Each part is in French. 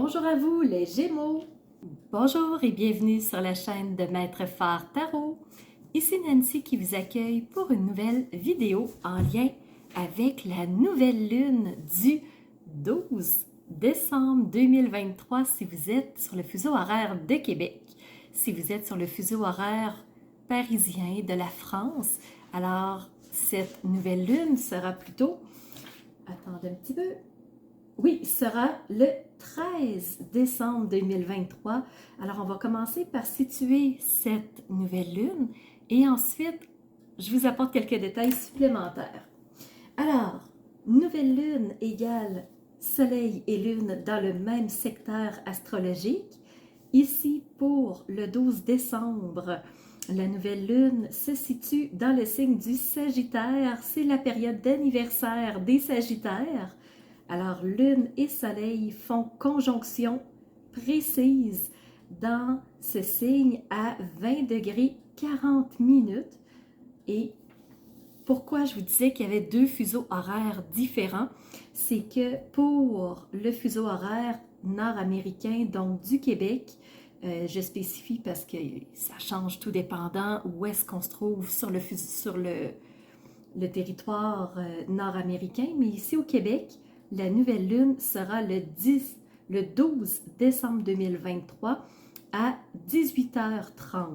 Bonjour à vous les Gémeaux! Bonjour et bienvenue sur la chaîne de Maître Phare Tarot. Ici Nancy qui vous accueille pour une nouvelle vidéo en lien avec la nouvelle lune du 12 décembre 2023 si vous êtes sur le fuseau horaire de Québec. Si vous êtes sur le fuseau horaire parisien de la France, alors cette nouvelle lune sera plutôt... Attendez un petit peu... Oui, sera le 13 décembre 2023. Alors, on va commencer par situer cette nouvelle lune et ensuite, je vous apporte quelques détails supplémentaires. Alors, nouvelle lune égale soleil et lune dans le même secteur astrologique. Ici, pour le 12 décembre, la nouvelle lune se situe dans le signe du Sagittaire. C'est la période d'anniversaire des Sagittaires. Alors, lune et soleil font conjonction précise dans ce signe à 20 degrés 40 minutes. Et pourquoi je vous disais qu'il y avait deux fuseaux horaires différents? C'est que pour le fuseau horaire nord-américain, donc du Québec, je spécifie parce que ça change tout dépendant où est-ce qu'on se trouve sur le territoire nord-américain, mais ici au Québec, la nouvelle lune sera le 12 décembre 2023 à 18h30.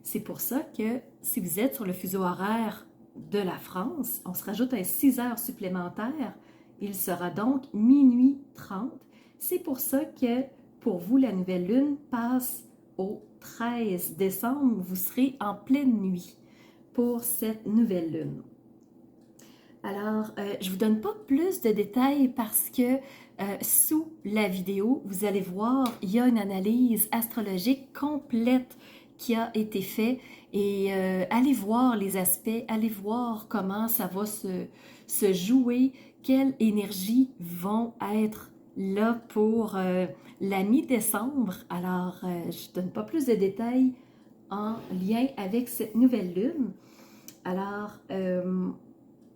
C'est pour ça que si vous êtes sur le fuseau horaire de la France, on se rajoute un 6 heures supplémentaires. Il sera donc minuit 30. C'est pour ça que pour vous, la nouvelle lune passe au 13 décembre. Vous serez en pleine nuit pour cette nouvelle lune. Alors, je ne vous donne pas plus de détails parce que sous la vidéo, vous allez voir, il y a une analyse astrologique complète qui a été faite et allez voir les aspects, allez voir comment ça va se jouer, quelles énergies vont être là pour la mi-décembre. Alors, je ne donne pas plus de détails en lien avec cette nouvelle lune. Alors,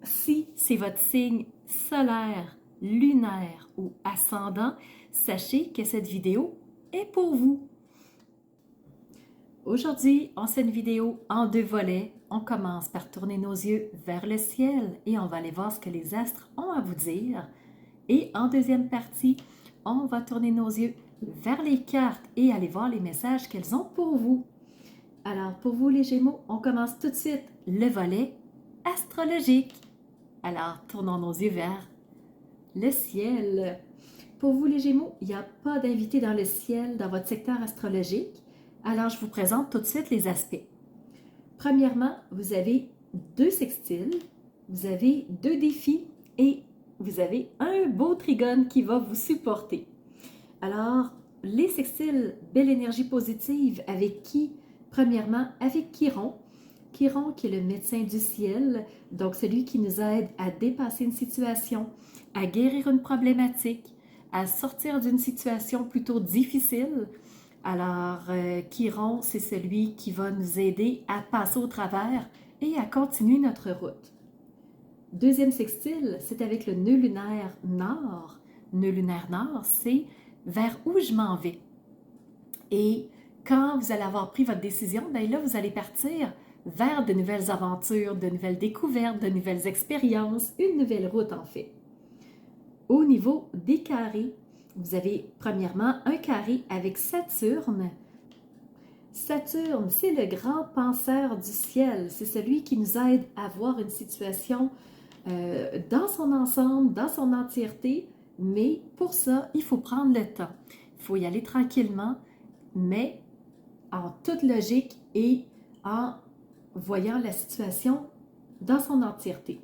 si c'est votre signe solaire, lunaire ou ascendant, sachez que cette vidéo est pour vous. Aujourd'hui, on fait une vidéo en deux volets. On commence par tourner nos yeux vers le ciel et on va aller voir ce que les astres ont à vous dire. Et en deuxième partie, on va tourner nos yeux vers les cartes et aller voir les messages qu'elles ont pour vous. Alors, pour vous les Gémeaux, on commence tout de suite le volet astrologique. Alors, tournons nos yeux vers le ciel. Pour vous les Gémeaux, il n'y a pas d'invité dans le ciel dans votre secteur astrologique. Alors, je vous présente tout de suite les aspects. Premièrement, vous avez deux sextiles, vous avez deux défis et vous avez un beau trigone qui va vous supporter. Alors, les sextiles, belle énergie positive avec qui? Premièrement, avec Chiron. Chiron qui est le médecin du ciel, donc celui qui nous aide à dépasser une situation, à guérir une problématique, à sortir d'une situation plutôt difficile. Alors, Chiron, c'est celui qui va nous aider à passer au travers et à continuer notre route. Deuxième sextile, c'est avec le nœud lunaire nord. Nœud lunaire nord, c'est vers où je m'en vais. Et quand vous allez avoir pris votre décision, bien là, vous allez partir vers de nouvelles aventures, de nouvelles découvertes, de nouvelles expériences, une nouvelle route en fait. Au niveau des carrés, vous avez premièrement un carré avec Saturne. Saturne, c'est le grand penseur du ciel, c'est celui qui nous aide à voir une situation dans son ensemble, dans son entièreté, mais pour ça, il faut prendre le temps. Il faut y aller tranquillement, mais en toute logique et en voyant la situation dans son entièreté.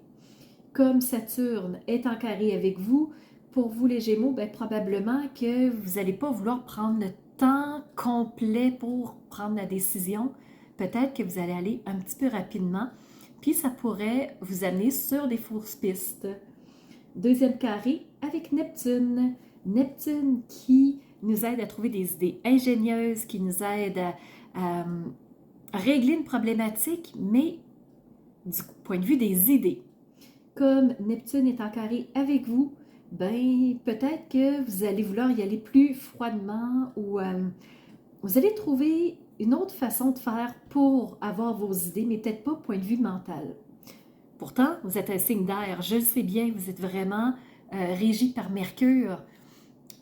Comme Saturne est en carré avec vous, pour vous les Gémeaux, bien, probablement que vous n'allez pas vouloir prendre le temps complet pour prendre la décision. Peut-être que vous allez aller un petit peu rapidement, puis ça pourrait vous amener sur des fausses pistes. Deuxième carré avec Neptune. Neptune qui nous aide à trouver des idées ingénieuses, qui nous aide à régler une problématique, mais du point de vue des idées. Comme Neptune est en carré avec vous, ben peut-être que vous allez vouloir y aller plus froidement ou vous allez trouver une autre façon de faire pour avoir vos idées, mais peut-être pas point de vue mental. Pourtant, vous êtes un signe d'air, je le sais bien, vous êtes vraiment régi par Mercure,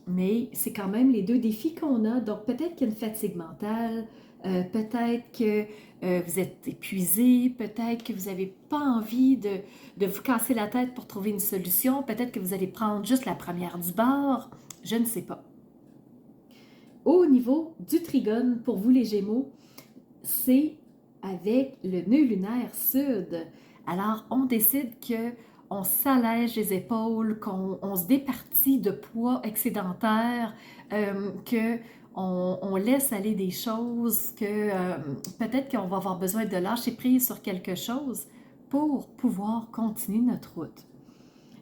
mais c'est quand même les deux défis qu'on a. Donc peut-être qu'il y a une fatigue mentale, peut-être que vous êtes épuisé, peut-être que vous n'avez pas envie de vous casser la tête pour trouver une solution, peut-être que vous allez prendre juste la première du bord, je ne sais pas. Au niveau du trigone, pour vous les Gémeaux, c'est avec le nœud lunaire sud. Alors, on décide que on s'allège les épaules, qu'on se départit de poids excédentaire, que on laisse aller des choses, que peut-être qu'on va avoir besoin de lâcher prise sur quelque chose pour pouvoir continuer notre route.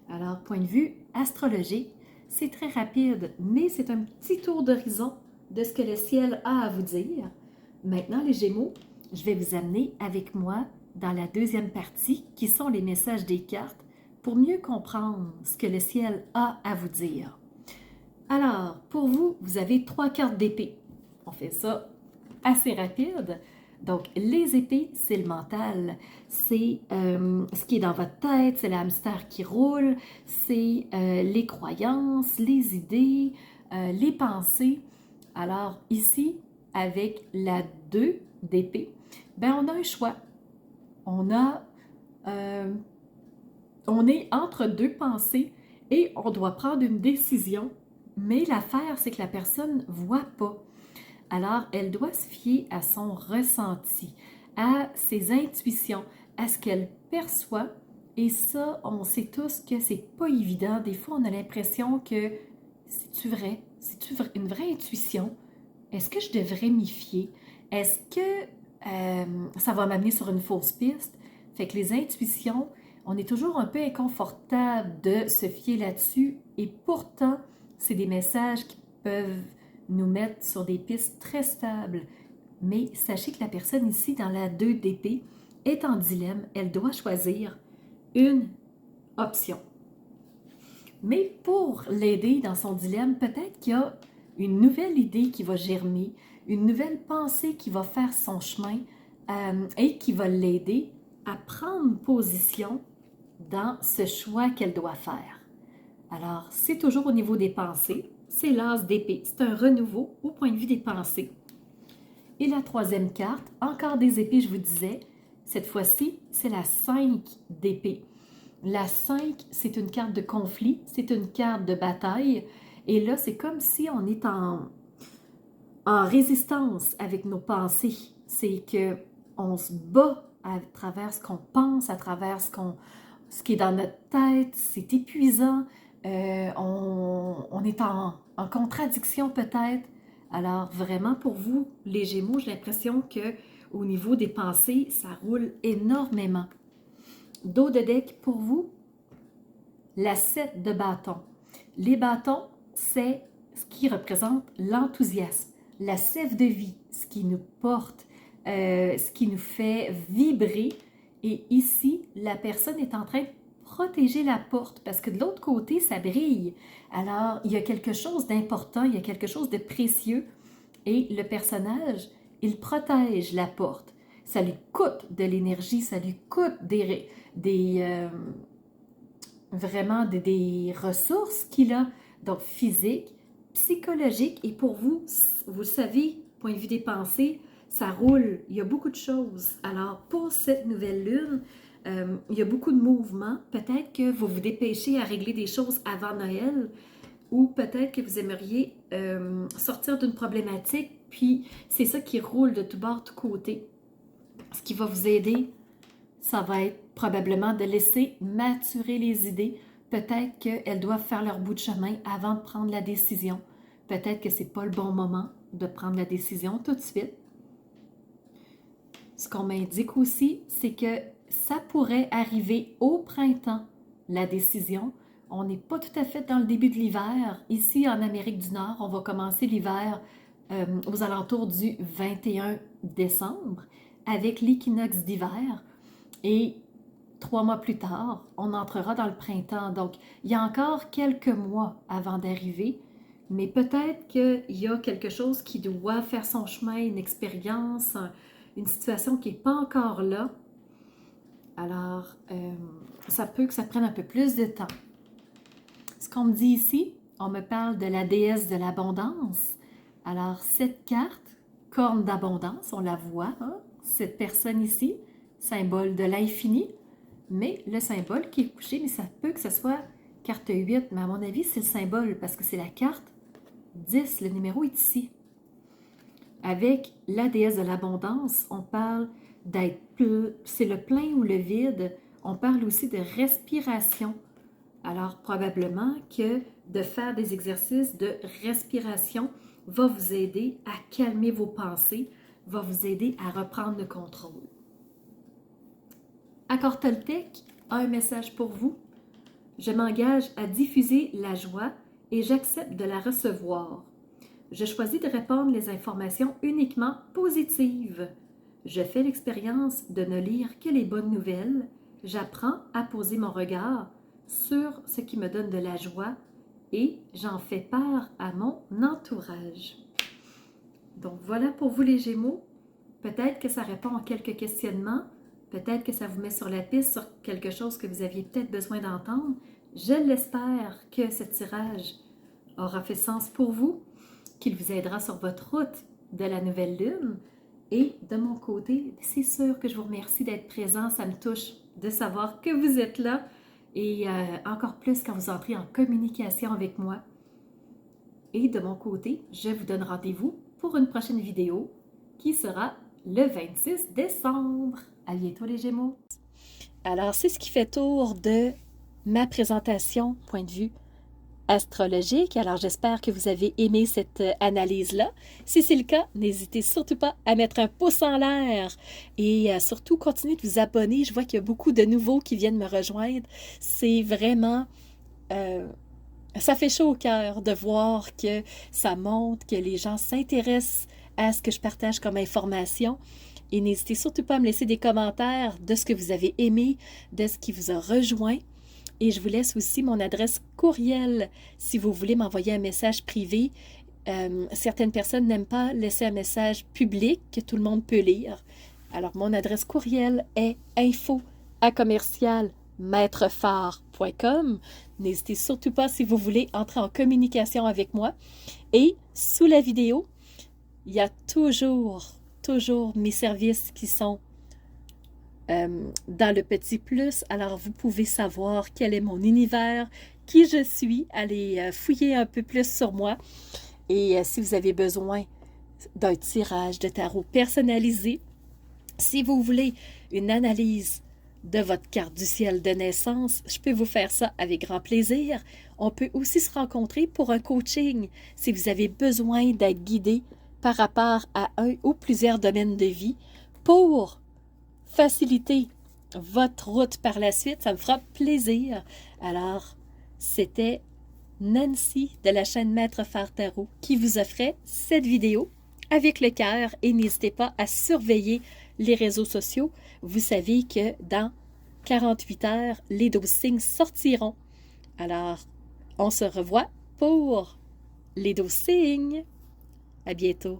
Alors, point de vue astrologique, c'est très rapide, mais c'est un petit tour d'horizon de ce que le ciel a à vous dire. Maintenant, les Gémeaux, je vais vous amener avec moi dans la deuxième partie, qui sont les messages des cartes, pour mieux comprendre ce que le ciel a à vous dire. Alors, pour vous, vous avez 3 cartes d'épée. On fait ça assez rapide. Donc, les épées, c'est le mental, c'est ce qui est dans votre tête, c'est le hamster qui roule, c'est les croyances, les idées, les pensées. Alors, ici, avec la 2 d'épée, ben on a un choix. On est entre deux pensées et on doit prendre une décision. Mais l'affaire, c'est que la personne ne voit pas. Alors, elle doit se fier à son ressenti, à ses intuitions, à ce qu'elle perçoit. Et ça, on sait tous que c'est pas évident. Des fois, on a l'impression que c'est-tu vrai? C'est-tu une vraie intuition? Est-ce que je devrais m'y fier? Est-ce que ça va m'amener sur une fausse piste? Fait que les intuitions, on est toujours un peu inconfortable de se fier là-dessus et pourtant, c'est des messages qui peuvent nous mettre sur des pistes très stables. Mais sachez que la personne ici, dans la 2 d'épée, est en dilemme. Elle doit choisir une option. Mais pour l'aider dans son dilemme, peut-être qu'il y a une nouvelle idée qui va germer, une nouvelle pensée qui va faire son chemin et qui va l'aider à prendre position dans ce choix qu'elle doit faire. Alors, c'est toujours au niveau des pensées, c'est l'as d'épée, c'est un renouveau au point de vue des pensées. Et la troisième carte, encore des épées, je vous disais, cette fois-ci, c'est la 5 d'épée. La 5, c'est une carte de conflit, c'est une carte de bataille. Et là, c'est comme si on est en résistance avec nos pensées. C'est que on se bat à travers ce qu'on pense, à travers ce qui est dans notre tête. C'est épuisant. On est en contradiction peut-être. Alors vraiment pour vous, les Gémeaux, j'ai l'impression que au niveau des pensées, ça roule énormément. Dos de deck pour vous, la 7 de bâton. Les bâtons, c'est ce qui représente l'enthousiasme, la sève de vie, ce qui nous porte, ce qui nous fait vibrer. Et ici, la personne est en train de protéger la porte parce que de l'autre côté, ça brille. Alors, il y a quelque chose d'important, il y a quelque chose de précieux et le personnage, il protège la porte. Ça lui coûte de l'énergie, ça lui coûte vraiment des ressources qu'il a, donc physiques, psychologiques, et pour vous, vous le savez, point de vue des pensées, ça roule, il y a beaucoup de choses. Alors, pour cette nouvelle lune, il y a beaucoup de mouvements. Peut-être que vous vous dépêchez à régler des choses avant Noël, ou peut-être que vous aimeriez sortir d'une problématique, puis c'est ça qui roule de tout bord, de tout côté. Ce qui va vous aider, ça va être probablement de laisser maturer les idées. Peut-être qu'elles doivent faire leur bout de chemin avant de prendre la décision. Peut-être que ce n'est pas le bon moment de prendre la décision tout de suite. Ce qu'on m'indique aussi, c'est que ça pourrait arriver au printemps, la décision. On n'est pas tout à fait dans le début de l'hiver. Ici, en Amérique du Nord, on va commencer l'hiver aux alentours du 21 décembre avec l'équinoxe d'hiver. Et 3 mois plus tard, on entrera dans le printemps. Donc, il y a encore quelques mois avant d'arriver, mais peut-être qu'il y a quelque chose qui doit faire son chemin, une expérience, une situation qui n'est pas encore là. Alors, ça peut que ça prenne un peu plus de temps. Ce qu'on me dit ici, on me parle de la déesse de l'abondance. Alors, cette carte, corne d'abondance, on la voit, hein? Cette personne ici, symbole de l'infini, mais le symbole qui est couché, mais ça peut que ce soit carte 8, mais à mon avis, c'est le symbole parce que c'est la carte 10, le numéro est ici. Avec la déesse de l'abondance, on parle d'être, c'est le plein ou le vide, on parle aussi de respiration. Alors, probablement que de faire des exercices de respiration va vous aider à calmer vos pensées, va vous aider à reprendre le contrôle. Accord Toltec a un message pour vous. Je m'engage à diffuser la joie et j'accepte de la recevoir. Je choisis de répandre les informations uniquement positives. Je fais l'expérience de ne lire que les bonnes nouvelles. J'apprends à poser mon regard sur ce qui me donne de la joie et j'en fais part à mon entourage. Donc voilà pour vous les Gémeaux. Peut-être que ça répond à quelques questionnements. Peut-être que ça vous met sur la piste sur quelque chose que vous aviez peut-être besoin d'entendre. Je l'espère que ce tirage aura fait sens pour vous, qu'il vous aidera sur votre route de la nouvelle lune. Et de mon côté, c'est sûr que je vous remercie d'être présent. Ça me touche de savoir que vous êtes là et encore plus quand vous entrez en communication avec moi. Et de mon côté, je vous donne rendez-vous pour une prochaine vidéo qui sera le 26 décembre. À bientôt les Gémeaux! Alors, c'est ce qui fait tour de ma présentation, point de vue astrologique. Alors, j'espère que vous avez aimé cette analyse-là. Si c'est le cas, n'hésitez surtout pas à mettre un pouce en l'air et surtout, continuez de vous abonner. Je vois qu'il y a beaucoup de nouveaux qui viennent me rejoindre. C'est vraiment... ça fait chaud au cœur de voir que ça montre, que les gens s'intéressent à ce que je partage comme information. Et n'hésitez surtout pas à me laisser des commentaires de ce que vous avez aimé, de ce qui vous a rejoint. Et je vous laisse aussi mon adresse courriel si vous voulez m'envoyer un message privé. Certaines personnes n'aiment pas laisser un message public que tout le monde peut lire. Alors, mon adresse courriel est info@commercialmaitrefort.com. N'hésitez surtout pas si vous voulez entrer en communication avec moi. Et sous la vidéo, il y a toujours mes services qui sont dans le petit plus. Alors, vous pouvez savoir quel est mon univers, qui je suis, allez fouiller un peu plus sur moi. Et si vous avez besoin d'un tirage de tarot personnalisé, si vous voulez une analyse de votre carte du ciel de naissance, je peux vous faire ça avec grand plaisir. On peut aussi se rencontrer pour un coaching si vous avez besoin d'être guidé par rapport à un ou plusieurs domaines de vie pour faciliter votre route par la suite. Ça me fera plaisir. Alors, c'était Nancy de la chaîne Maître Phare Tarot qui vous offrait cette vidéo avec le cœur et n'hésitez pas à surveiller les réseaux sociaux. Vous savez que dans 48 heures, les 12 signes sortiront. Alors, on se revoit pour les 12 signes. À bientôt.